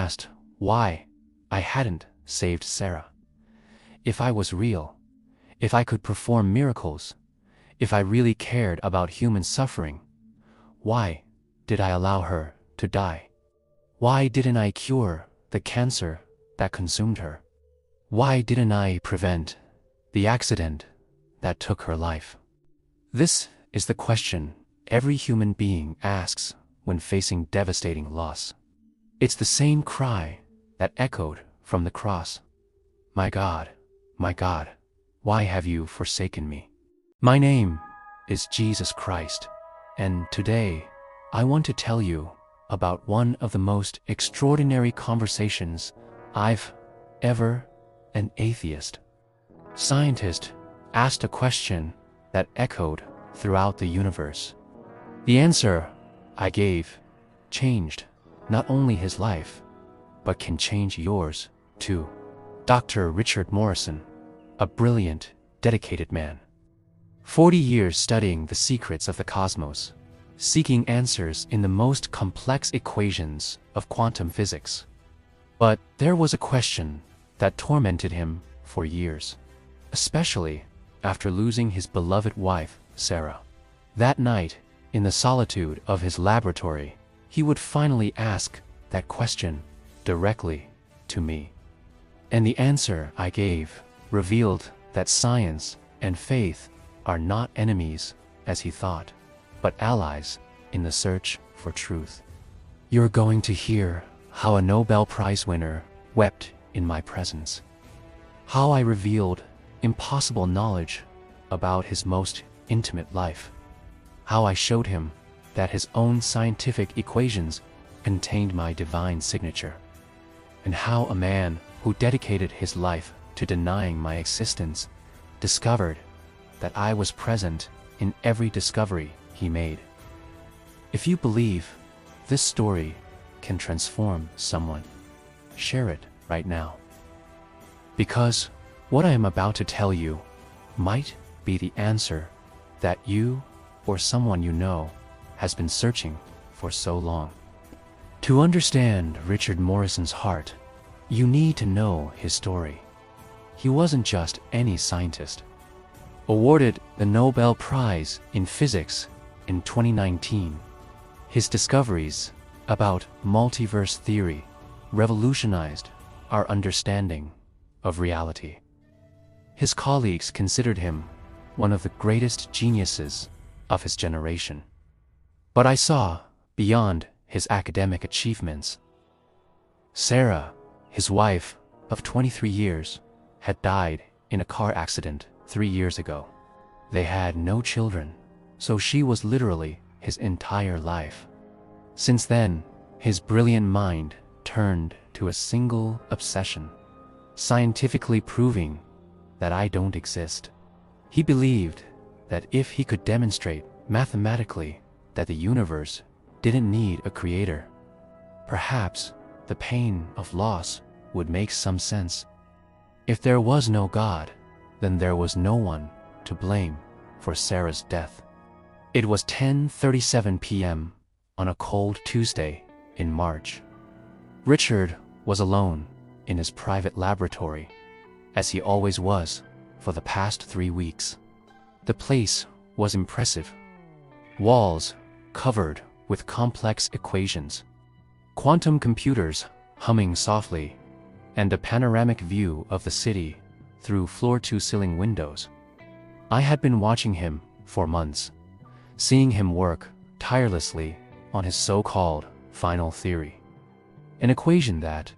asked why I hadn't saved Sarah. If I was real, if I could perform miracles, if I really cared about human suffering, why did I allow her to die? Why didn't I cure the cancer that consumed her? Why didn't I prevent the accident that took her life? This is the question every human being asks when facing devastating loss. It's the same cry that echoed from the cross. My God, why have you forsaken me? My name is Jesus Christ, and today I want to tell you about one of the most extraordinary conversations I've ever an atheist scientist asked a question that echoed throughout the universe. The answer I gave changed not only his life, but can change yours too. Dr. Richard Morrison, a brilliant, dedicated man. 40 years studying the secrets of the cosmos, seeking answers in the most complex equations of quantum physics. But there was a question that tormented him for years, especially after losing his beloved wife, Sarah. That night, in the solitude of his laboratory, he would finally ask that question directly to me. And the answer I gave revealed that science and faith are not enemies, as he thought, but allies in the search for truth. You're going to hear how a Nobel Prize winner wept in my presence, how I revealed impossible knowledge about his most intimate life, how I showed him that his own scientific equations contained my divine signature, and how a man who dedicated his life to denying my existence discovered that I was present in every discovery he made. If you believe this story can transform someone, share it right now. Because what I am about to tell you might be the answer that you or someone you know has been searching for so long. To understand Richard Morrison's heart, you need to know his story. He wasn't just any scientist. Awarded the Nobel Prize in Physics in 2019, his discoveries about multiverse theory revolutionized our understanding of reality. His colleagues considered him one of the greatest geniuses of his generation. But I saw beyond his academic achievements. Sarah, his wife of 23 years, had died in a car accident 3 years ago. They had no children, so she was literally his entire life. Since then, his brilliant mind turned to a single obsession, scientifically proving that I don't exist. He believed that if he could demonstrate mathematically that the universe didn't need a creator, perhaps the pain of loss would make some sense. If there was no God, then there was no one to blame for Sarah's death. It was 10:37 p.m. on a cold Tuesday in March. Richard was alone in his private laboratory, as he always was for the past 3 weeks. The place was impressive. Walls covered with complex equations, quantum computers humming softly, and a panoramic view of the city through floor-to-ceiling windows. I had been watching him for months, seeing him work tirelessly on his so-called final theory, an equation that,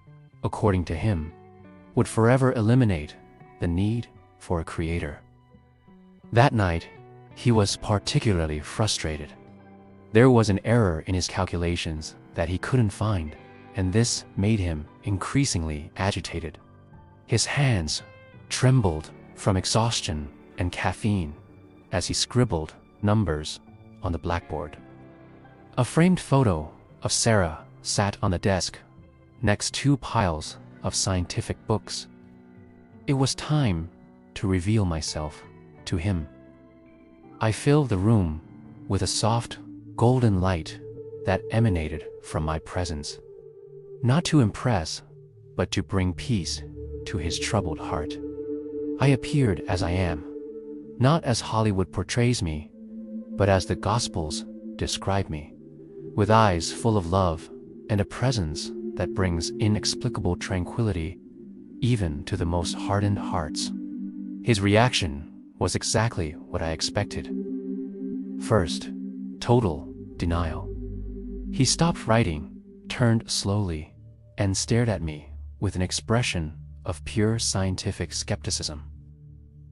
according to him, would forever eliminate the need for a creator. That night, he was particularly frustrated. There was an error in his calculations that he couldn't find, and this made him increasingly agitated. His hands trembled from exhaustion and caffeine as he scribbled numbers on the blackboard. A framed photo of Sarah sat on the desk next to piles of scientific books. It was time to reveal myself to him. I filled the room with a soft, golden light that emanated from my presence. not to impress, but to bring peace to his troubled heart. I appeared as I am, not as Hollywood portrays me, but as the Gospels describe me, with eyes full of love and a presence that brings inexplicable tranquility even to the most hardened hearts. His reaction was exactly what I expected. First, total denial. He stopped writing, turned slowly, and stared at me with an expression of pure scientific skepticism.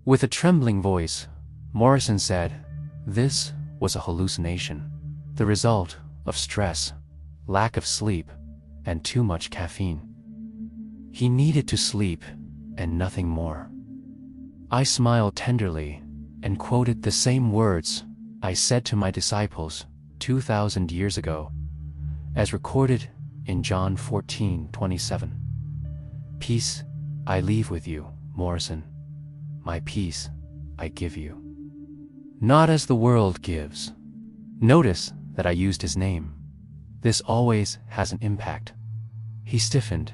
With a trembling voice, Morrison said this was a hallucination, the result of stress, lack of sleep, and too much caffeine. He needed to sleep and nothing more. I smiled tenderly and quoted the same words I said to my disciples 2,000 years ago, as recorded in John 14:27. Peace I leave with you, Morrison. My peace I give you. Not as the world gives. Notice that I used his name. This always has an impact. He stiffened,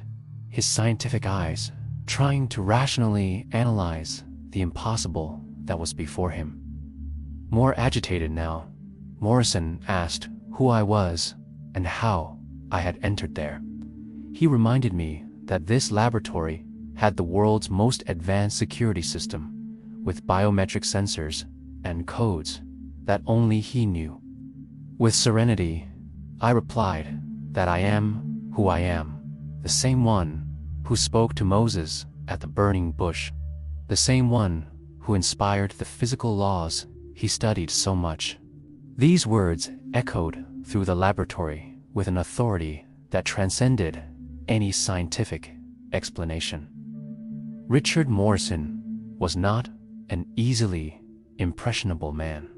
his scientific eyes trying to rationally analyze the impossible that was before him. More agitated now, Morrison asked who I was and how I had entered there. He reminded me that this laboratory had the world's most advanced security system, with biometric sensors and codes that only he knew. With serenity, I replied that I am who I am, the same one who spoke to Moses at the burning bush, the same one who inspired the physical laws he studied so much. These words echoed through the laboratory with an authority that transcended any scientific explanation. Richard Morrison was not an easily impressionable man.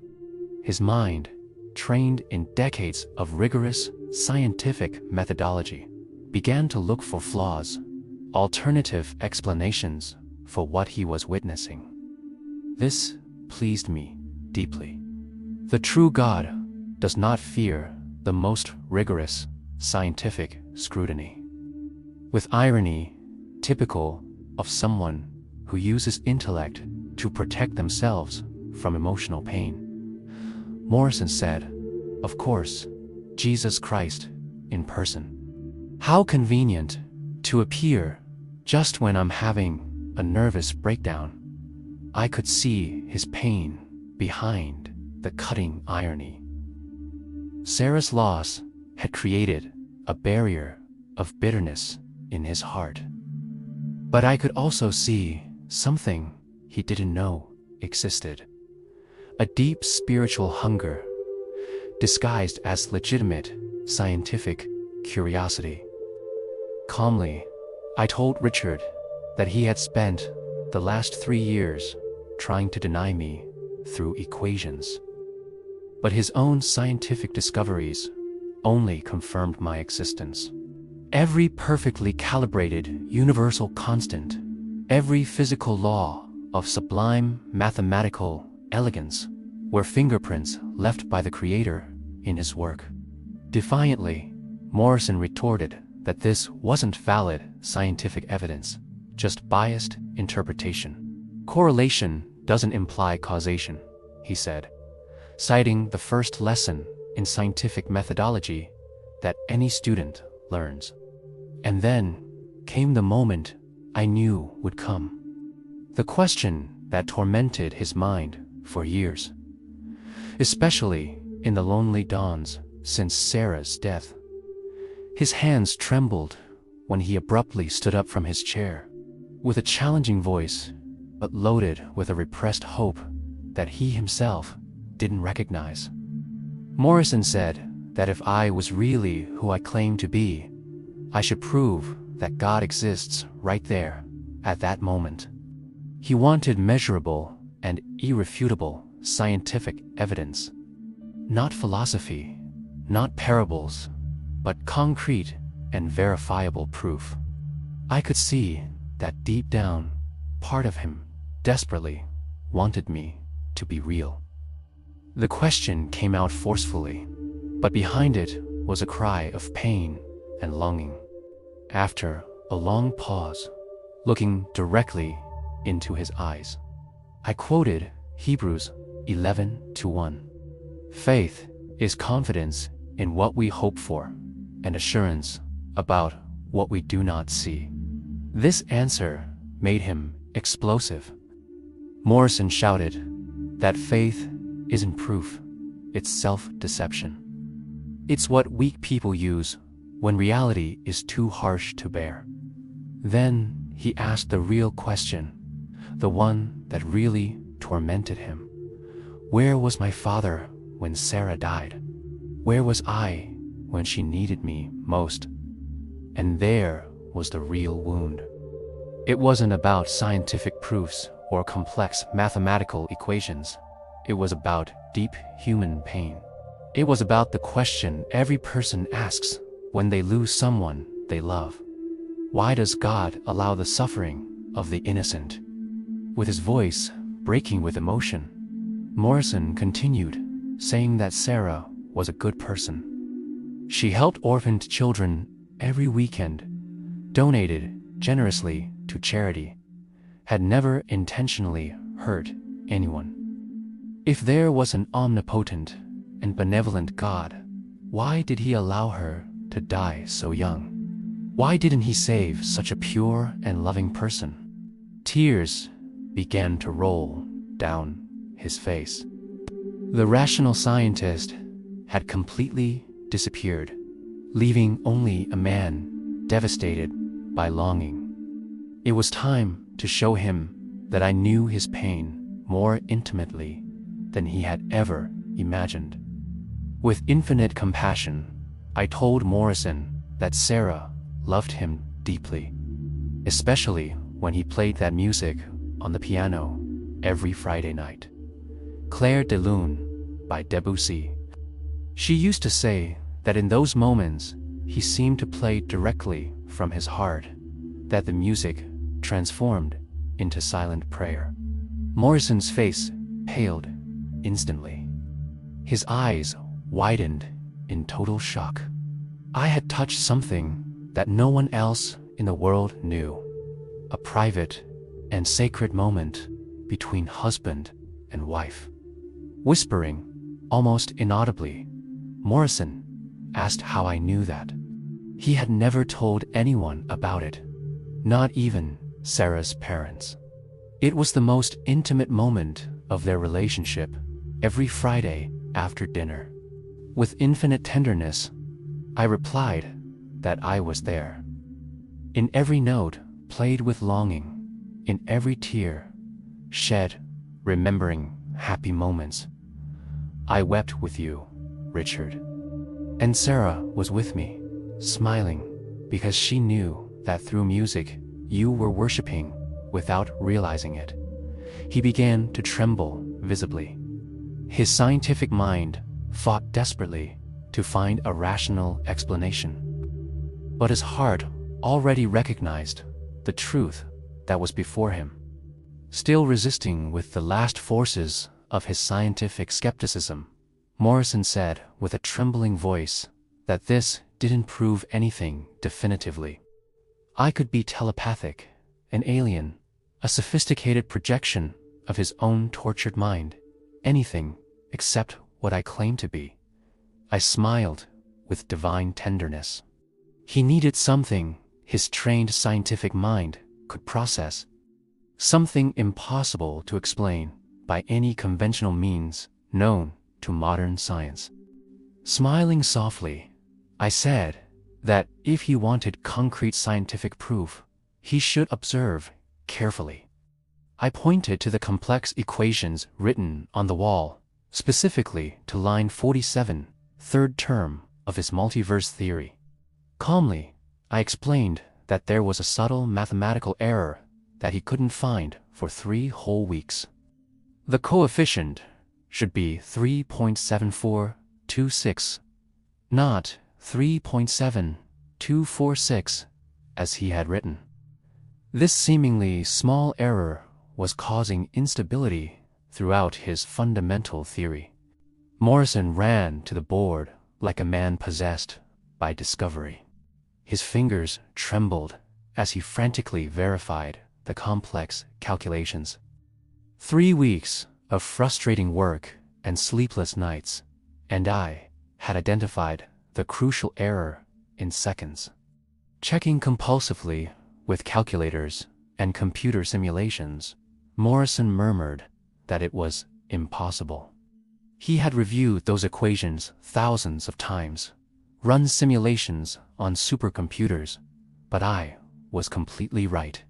His mind, trained in decades of rigorous scientific methodology, began to look for flaws, alternative explanations for what he was witnessing. This pleased me deeply. The true God does not fear the most rigorous scientific scrutiny. With irony typical of someone who uses intellect to protect themselves from emotional pain, Morrison said, "Of course, Jesus Christ in person. How convenient to appear just when I'm having a nervous breakdown." I could see his pain behind the cutting irony. Sarah's loss had created a barrier of bitterness in his heart. But I could also see something he didn't know existed. A deep spiritual hunger, disguised as legitimate scientific curiosity. Calmly, I told Richard that he had spent the last 3 years trying to deny me through equations. But his own scientific discoveries only confirmed my existence. Every perfectly calibrated universal constant, every physical law of sublime mathematical elegance were fingerprints left by the Creator in his work. Defiantly, Morrison retorted that this wasn't valid scientific evidence, just biased interpretation. Correlation doesn't imply causation, he said, citing the first lesson in scientific methodology that any student learns. And then came the moment I knew would come. The question that tormented his mind for years, especially in the lonely dawns since Sarah's death. His hands trembled when he abruptly stood up from his chair, with a challenging voice, but loaded with a repressed hope that he himself didn't recognize. Morrison said that if I was really who I claimed to be, I should prove that God exists right there, at that moment. He wanted measurable and irrefutable scientific evidence. Not philosophy, not parables, but concrete and verifiable proof. I could see that deep down, part of him desperately wanted me to be real. The question came out forcefully, but behind it was a cry of pain and longing. after a long pause, looking directly into his eyes. I quoted Hebrews 11:1. Faith is confidence in what we hope for and assurance about what we do not see. This answer made him explosive. Morrison shouted that faith isn't proof, it's self-deception. It's what weak people use when reality is too harsh to bear. Then he asked the real question, the one that really tormented him. Where was my father when Sarah died? Where was I when she needed me most? And there was the real wound. It wasn't about scientific proofs or complex mathematical equations. It was about deep human pain. It was about the question every person asks when they lose someone they love. Why does God allow the suffering of the innocent? With his voice breaking with emotion, Morrison continued, saying that Sarah was a good person. She helped orphaned children every weekend, donated generously to charity, had never intentionally hurt anyone. If there was an omnipotent and benevolent God, why did he allow her to die so young? Why didn't he save such a pure and loving person? Tears began to roll down his face. The rational scientist had completely disappeared, leaving only a man devastated by longing. It was time to show him that I knew his pain more intimately than he had ever imagined. With infinite compassion, I told Morrison that Sarah loved him deeply, especially when he played that music on the piano every Friday night. Clair de Lune by Debussy. She used to say that in those moments he seemed to play directly from his heart, that the music transformed into silent prayer. Morrison's face paled instantly. His eyes widened in total shock. I had touched something that no one else in the world knew, a private and sacred moment between husband and wife. Whispering, almost inaudibly, Morrison asked how I knew that. He had never told anyone about it, not even Sarah's parents. It was the most intimate moment of their relationship, every Friday after dinner. With infinite tenderness, I replied that I was there. In every note played with longing, in every tear shed remembering happy moments. I wept with you, Richard. And Sarah was with me, smiling, because she knew that through music you were worshiping without realizing it. He began to tremble visibly. His scientific mind fought desperately to find a rational explanation. But his heart already recognized the truth that was before him. Still resisting with the last forces of his scientific skepticism, Morrison said with a trembling voice that this didn't prove anything definitively. I could be telepathic, an alien, a sophisticated projection of his own tortured mind, anything except what I claimed to be. I smiled with divine tenderness. He needed something his trained scientific mind could process, something impossible to explain by any conventional means known to modern science. Smiling softly, I said that if he wanted concrete scientific proof, he should observe carefully. I pointed to the complex equations written on the wall, specifically to line 47, third term of his multiverse theory. Calmly, I explained that there was a subtle mathematical error that he couldn't find for 3 whole weeks. The coefficient should be 3.7426, not 3.7246 as he had written. This seemingly small error was causing instability throughout his fundamental theory. Morrison ran to the board like a man possessed by discovery. His fingers trembled as he frantically verified the complex calculations. 3 weeks of frustrating work and sleepless nights, and I had identified the crucial error in seconds. Checking compulsively with calculators and computer simulations, Morrison murmured that it was impossible. He had reviewed those equations thousands of times, run simulations on supercomputers, but I was completely right.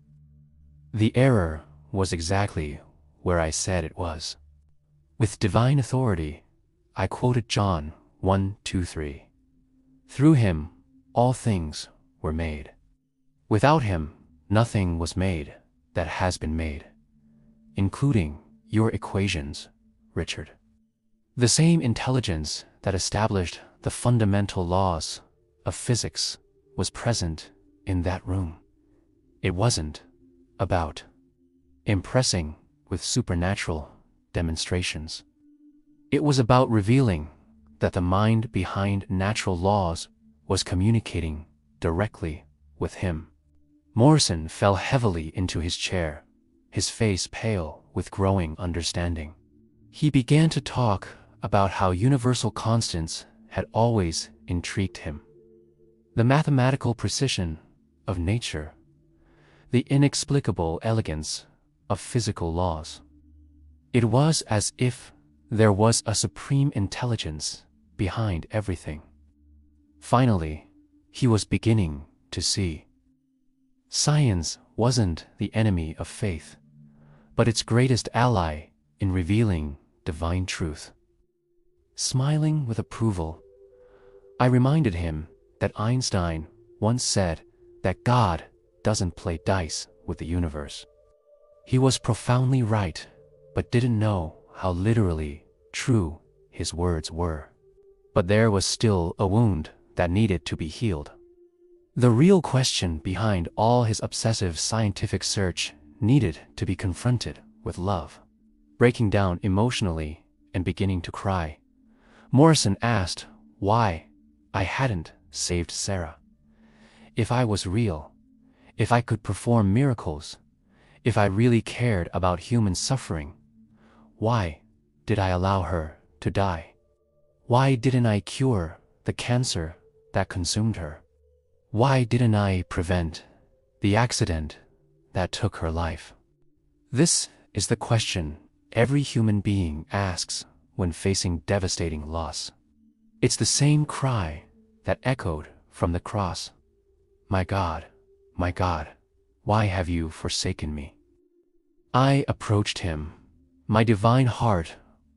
The error was exactly where I said it was. With divine authority, I quoted John 1:2-3. Through him, all things were made. Without him, nothing was made that has been made, including your equations, Richard. The same intelligence that established the fundamental laws of physics was present in that room. It wasn't about impressing with supernatural demonstrations. It was about revealing that the mind behind natural laws was communicating directly with him. Morrison fell heavily into his chair, his face pale with growing understanding. He began to talk about how universal constants had always intrigued him. The mathematical precision of nature, the inexplicable elegance of physical laws. It was as if there was a supreme intelligence behind everything. Finally, he was beginning to see. Science wasn't the enemy of faith, but its greatest ally in revealing divine truth. Smiling with approval, I reminded him that Einstein once said that God doesn't play dice with the universe. He was profoundly right, but didn't know how literally true his words were. But there was still a wound that needed to be healed. The real question behind all his obsessive scientific search needed to be confronted with love. Breaking down emotionally and beginning to cry, Morrison asked why I hadn't saved Sarah. If I was real, if I could perform miracles, if I really cared about human suffering, why did I allow her to die? Why didn't I cure the cancer that consumed her? Why didn't I prevent the accident that took her life? This is the question every human being asks when facing devastating loss. It's the same cry that echoed from the cross. My God, why have you forsaken me? I approached him, my divine heart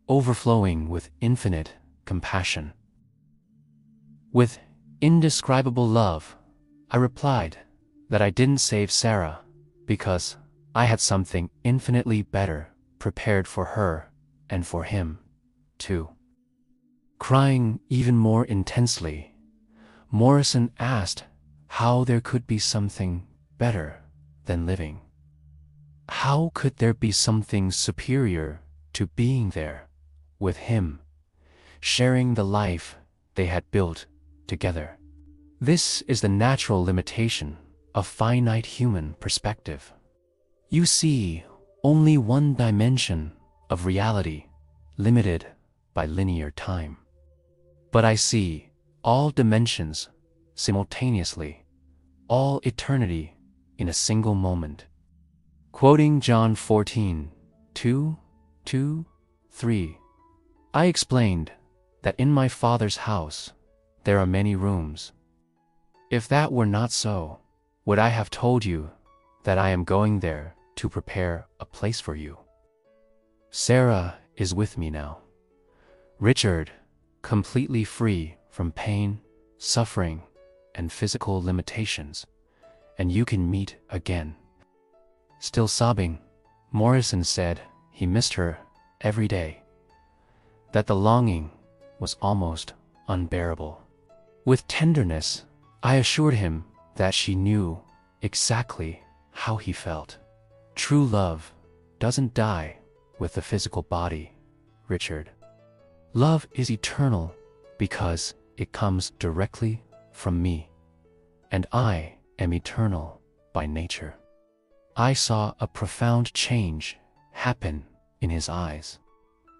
overflowing with infinite compassion. With indescribable love, I replied that I didn't save Sarah because I had something infinitely better prepared for her and for him, too. Crying even more intensely, Morrison asked how there could be something better than living. How could there be something superior to being there with him, sharing the life they had built together? This is the natural limitation of finite human perspective. You see only one dimension of reality, limited by linear time. But I see all dimensions simultaneously, all eternity in a single moment. Quoting John 14:2-3, I explained that in my Father's house there are many rooms. If that were not so, would I have told you that I am going there to prepare a place for you? Sarah is with me now. Richard, completely free from pain, suffering, and physical limitations, and you can meet again. Still sobbing, Morrison said he missed her every day, that the longing was almost unbearable. With tenderness, I assured him that she knew exactly how he felt. True love doesn't die with the physical body, Richard. Love is eternal because it comes directly from me. and I am eternal by nature. I saw a profound change happen in his eyes.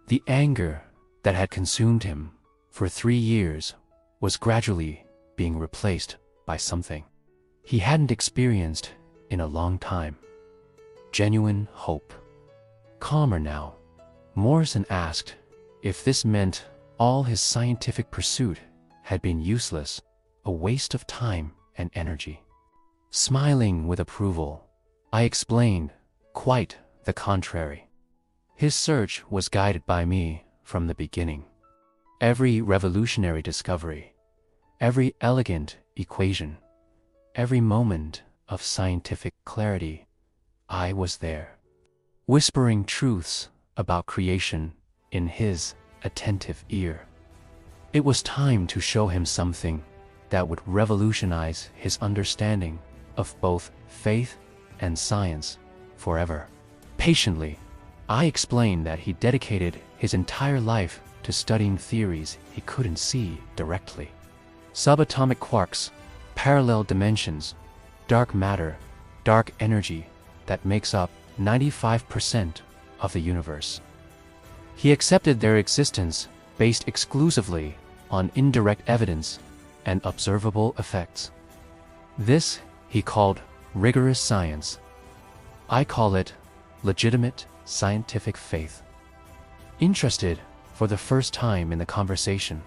The anger that had consumed him for 3 years was gradually being replaced by something he hadn't experienced in a long time. Genuine hope. Calmer now, Morrison asked if this meant all his scientific pursuit had been useless, a waste of time and energy. Smiling with approval, I explained quite the contrary. His search was guided by me from the beginning. Every revolutionary discovery, every elegant equation, every moment of scientific clarity, I was there, whispering truths about creation in his attentive ear. It was time to show him something that would revolutionize his understanding of both faith and science forever. Patiently, I explained that he dedicated his entire life to studying theories he couldn't see directly. Subatomic quarks, parallel dimensions, dark matter, dark energy that makes up 95% of the universe. He accepted their existence based exclusively on indirect evidence and observable effects. This he called rigorous science. I call it legitimate scientific faith. Interested for the first time in the conversation,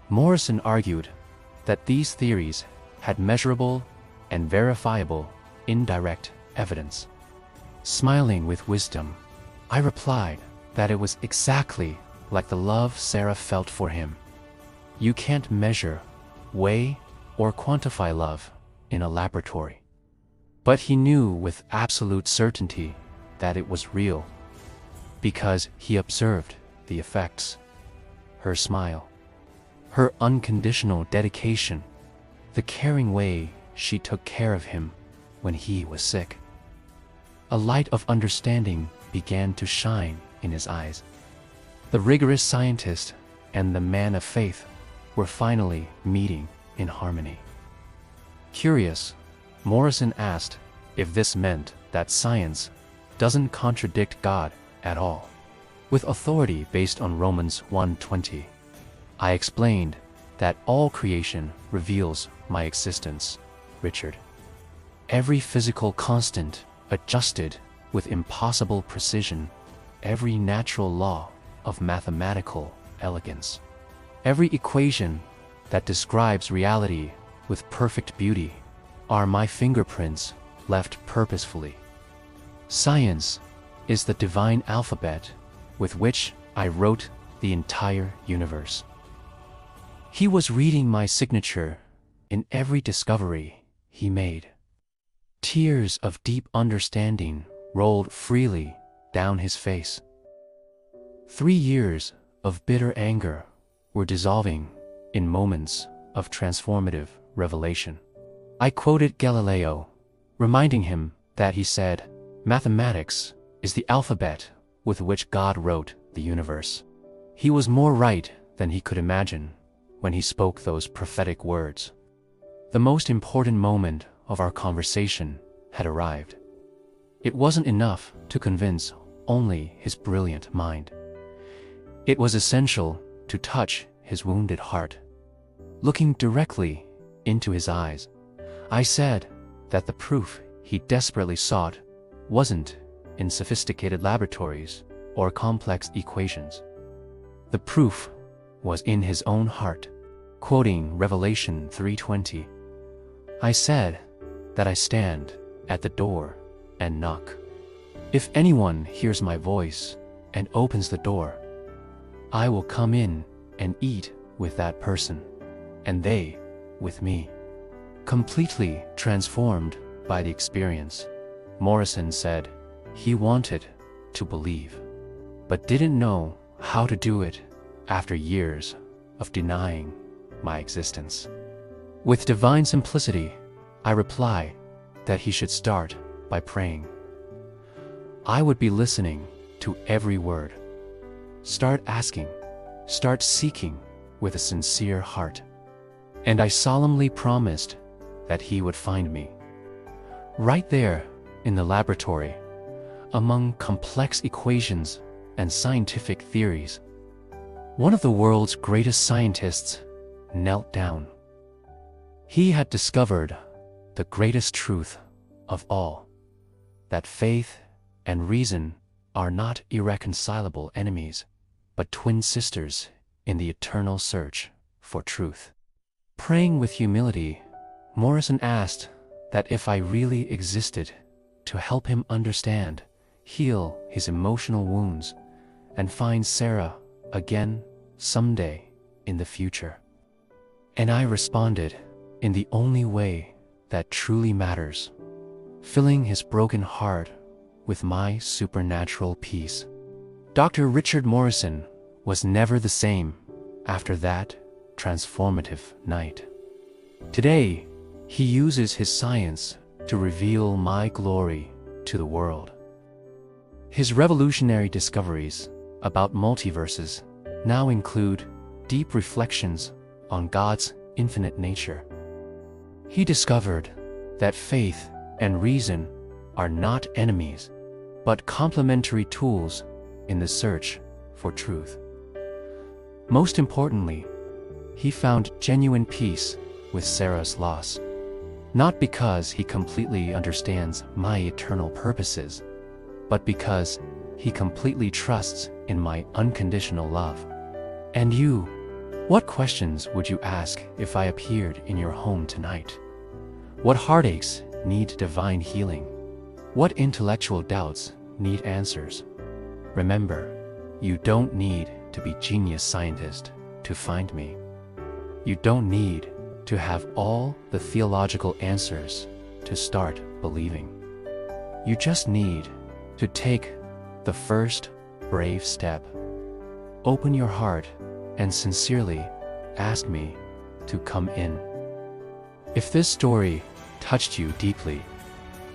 Morrison argued that these theories had measurable and verifiable indirect evidence. Smiling with wisdom, I replied that it was exactly like the love Sarah felt for him. You can't measure, weigh, or quantify love in a laboratory. But he knew with absolute certainty that it was real, because he observed the effects. Her smile, her unconditional dedication, the caring way she took care of him when he was sick. A light of understanding began to shine in his eyes. The rigorous scientist and the man of faith were finally meeting in harmony. Curious, Morrison asked if this meant that science doesn't contradict God at all. With authority based on Romans 1:20, I explained that all creation reveals my existence, Richard. Every physical constant adjusted with impossible precision, every natural law of mathematical elegance, every equation that describes reality with perfect beauty are my fingerprints left purposefully. Science is the divine alphabet with which I wrote the entire universe. He was reading my signature in every discovery he made. Tears of deep understanding rolled freely down his face. 3 years of bitter anger were dissolving in moments of transformative revelation. I quoted Galileo, reminding him that he said, "Mathematics is the alphabet with which God wrote the universe." He was more right than he could imagine when he spoke those prophetic words. The most important moment of our conversation had arrived. It wasn't enough to convince only his brilliant mind. It was essential to touch his wounded heart. Looking directly into his eyes, I said that the proof he desperately sought wasn't in sophisticated laboratories or complex equations. The proof was in his own heart. Quoting Revelation 3:20, I said that I stand at the door and knock. If anyone hears my voice and opens the door, I will come in and eat with that person, and they with me. Completely transformed by the experience, Morrison said he wanted to believe, but didn't know how to do it after years of denying my existence. With divine simplicity, I reply that he should start by praying. I would be listening to every word. Start asking, start seeking with a sincere heart. And I solemnly promised that he would find me. Right there, in the laboratory, among complex equations and scientific theories, one of the world's greatest scientists knelt down. He had discovered the greatest truth of all, that faith and reason are not irreconcilable enemies, but twin sisters in the eternal search for truth. Praying with humility, Morrison asked that if I really existed to help him understand, heal his emotional wounds, and find Sarah again someday in the future. And I responded in the only way that truly matters, filling his broken heart with my supernatural peace. Dr. Richard Morrison was never the same after that transformative night. Today, he uses his science to reveal my glory to the world. His revolutionary discoveries about multiverses now include deep reflections on God's infinite nature. He discovered that faith and reason are not enemies, but complementary tools in the search for truth. Most importantly, he found genuine peace with Sarah's loss, not because he completely understands my eternal purposes, but because he completely trusts in my unconditional love. And you, what questions would you ask if I appeared in your home tonight? What heartaches need divine healing? What intellectual doubts need answers? Remember, you don't need to be genius scientist to find me. You don't need to have all the theological answers to start believing. You just need to take the first brave step. Open your heart and sincerely ask me to come in. If this story touched you deeply,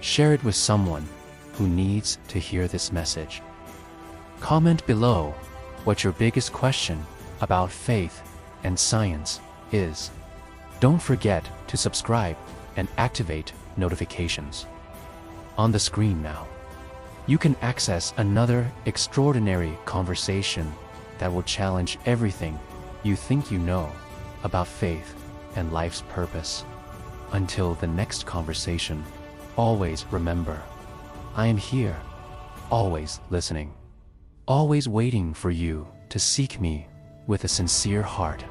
share it with someone who needs to hear this message. Comment below what your biggest question about faith and science is. Don't forget to subscribe and activate notifications. On the screen now, you can access another extraordinary conversation that will challenge everything you think you know about faith and life's purpose. Until the next conversation, always remember, I am here, always listening, always waiting for you to seek me with a sincere heart.